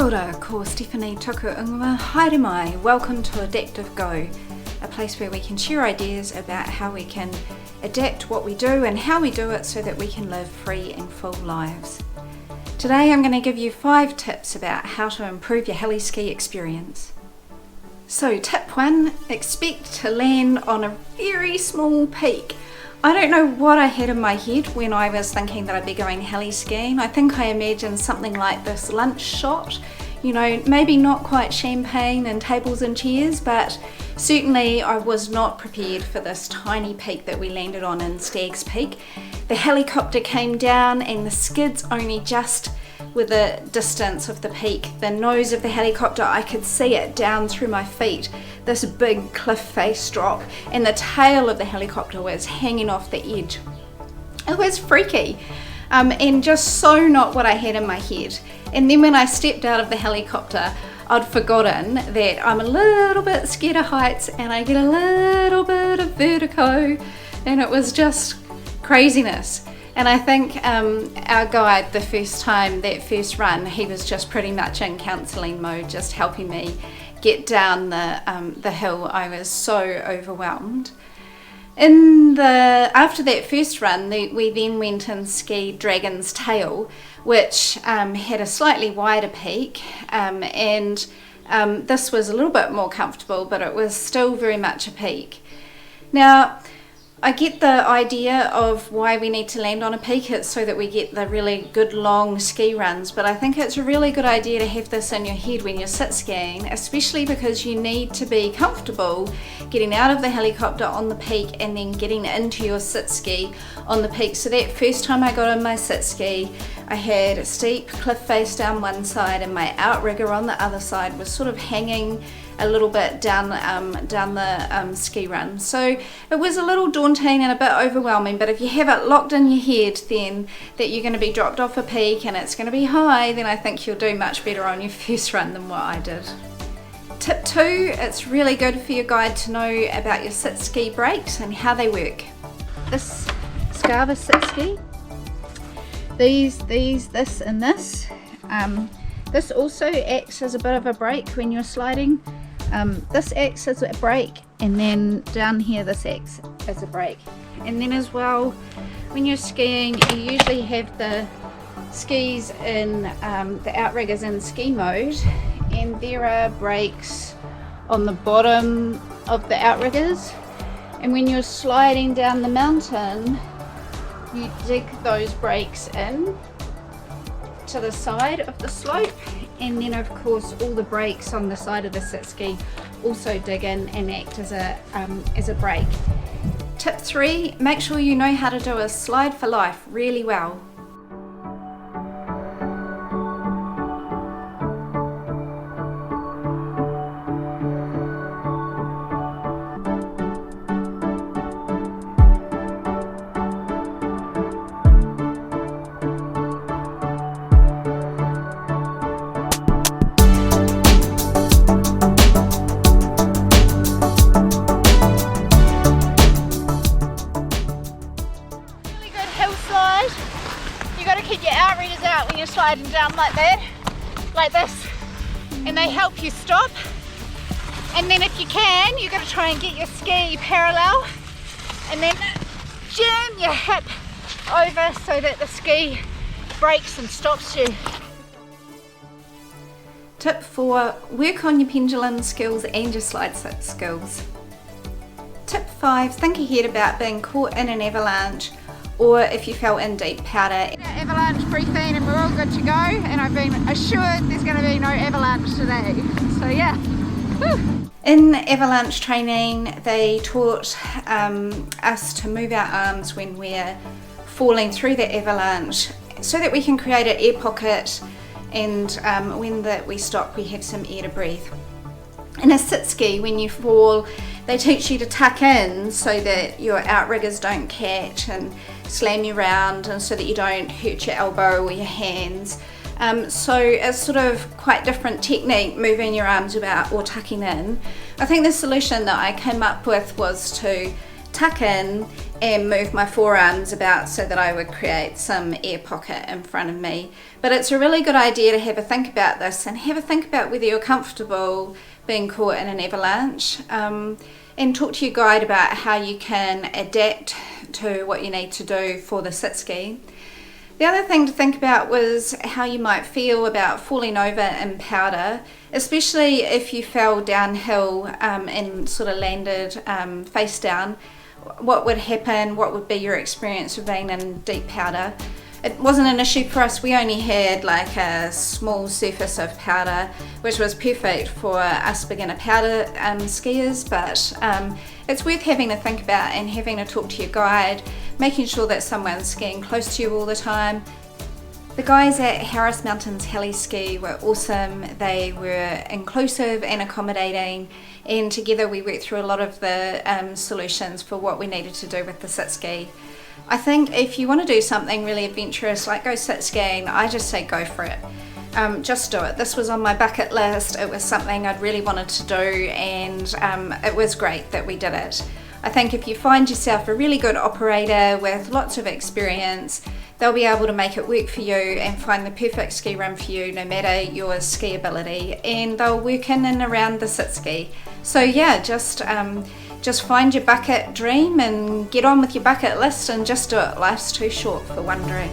Kia ora, ko Stephanie tuku ingoa, haere mai, welcome to Adaptive Go, a place where we can share ideas about how we can adapt what we do and how we do it so that we can live free and full lives. Today I'm going to give you 5 tips about how to improve your heli-ski experience. So tip 1, expect to land on a very small peak. I don't know what I had in my head when I was thinking that I'd be going heli-skiing. I think I imagined something like this lunch shot, you know, maybe not quite champagne and tables and chairs, but certainly I was not prepared for this tiny peak that we landed on in Stag's Peak. The helicopter came down and the skids only just with the distance of the peak. The nose of the helicopter, I could see it down through my feet, this big cliff face drop, and the tail of the helicopter was hanging off the edge. It was freaky and just so not what I had in my head. And then when I stepped out of the helicopter, I'd forgotten that I'm a little bit scared of heights and I get a little bit of vertigo, and it was just craziness. And I think our guide, the first time, that first run, he was just pretty much in counselling mode, just helping me get down the hill. I was so overwhelmed. After that first run, we then went and skied Dragon's Tail, which had a slightly wider peak, and this was a little bit more comfortable, but it was still very much a peak. Now, I get the idea of why we need to land on a peak. It's so that we get the really good long ski runs, but I think it's a really good idea to have this in your head when you're sit skiing, especially because you need to be comfortable getting out of the helicopter on the peak and then getting into your sit ski on the peak. So that first time I got on my sit ski, I had a steep cliff face down one side and my outrigger on the other side was sort of hanging a little bit down the ski run. So it was a little daunting and a bit overwhelming, but if you have it locked in your head then that you're going to be dropped off a peak and it's going to be high, then I think you'll do much better on your first run than what I did. Tip 2, it's really good for your guide to know about your sit ski brakes and how they work. This Scarva sit ski, this and this. This also acts as a bit of a brake when you're sliding. This acts as a brake, and then down here this acts as a brake. And then as well, when you're skiing, you usually have the skis in the outriggers in ski mode, and there are brakes on the bottom of the outriggers, and when you're sliding down the mountain you dig those brakes in to the side of the slope, and then of course all the brakes on the side of the sit ski also dig in and act as a brake. Tip 3, make sure you know how to do a slide for life really well. You got to keep your outriggers out when you're sliding down like that, like this, and they help you stop. And then if you can, you got to try and get your ski parallel and then jam your hip over so that the ski brakes and stops you. Tip 4, work on your pendulum skills and your slide sit skills. Tip 5, think ahead about being caught in an avalanche, or if you fell in deep powder. Avalanche briefing and we're all good to go, and I've been assured there's going to be no avalanche today. So yeah. Woo. In avalanche training they taught us to move our arms when we're falling through the avalanche so that we can create an air pocket, and when we stop we have some air to breathe. In a sit ski, when you fall, they teach you to tuck in so that your outriggers don't catch and slam you around, and so that you don't hurt your elbow or your hands. So it's sort of quite different technique, moving your arms about or tucking in. I think the solution that I came up with was to tuck in and move my forearms about so that I would create some air pocket in front of me. But it's a really good idea to have a think about this and have a think about whether you're comfortable being caught in an avalanche, and talk to your guide about how you can adapt to what you need to do for the sitski. The other thing to think about was how you might feel about falling over in powder, especially if you fell downhill and sort of landed face down. What would happen? What would be your experience of being in deep powder? It wasn't an issue for us. We only had like a small surface of powder, which was perfect for us beginner powder skiers, but it's worth having to think about and having to talk to your guide, making sure that someone's skiing close to you all the time. The guys at Harris Mountains Heli-Ski were awesome. They were inclusive and accommodating, and together we worked through a lot of the solutions for what we needed to do with the sitski. I think if you want to do something really adventurous like go sit-skiing, I just say go for it. Just do it. This was on my bucket list. It was something I'd really wanted to do, and it was great that we did it. I think if you find yourself a really good operator with lots of experience, they'll be able to make it work for you and find the perfect ski run for you no matter your ski ability, and they'll work in and around the sitski. So yeah, just find your bucket dream and get on with your bucket list and just do it. Life's too short for wondering.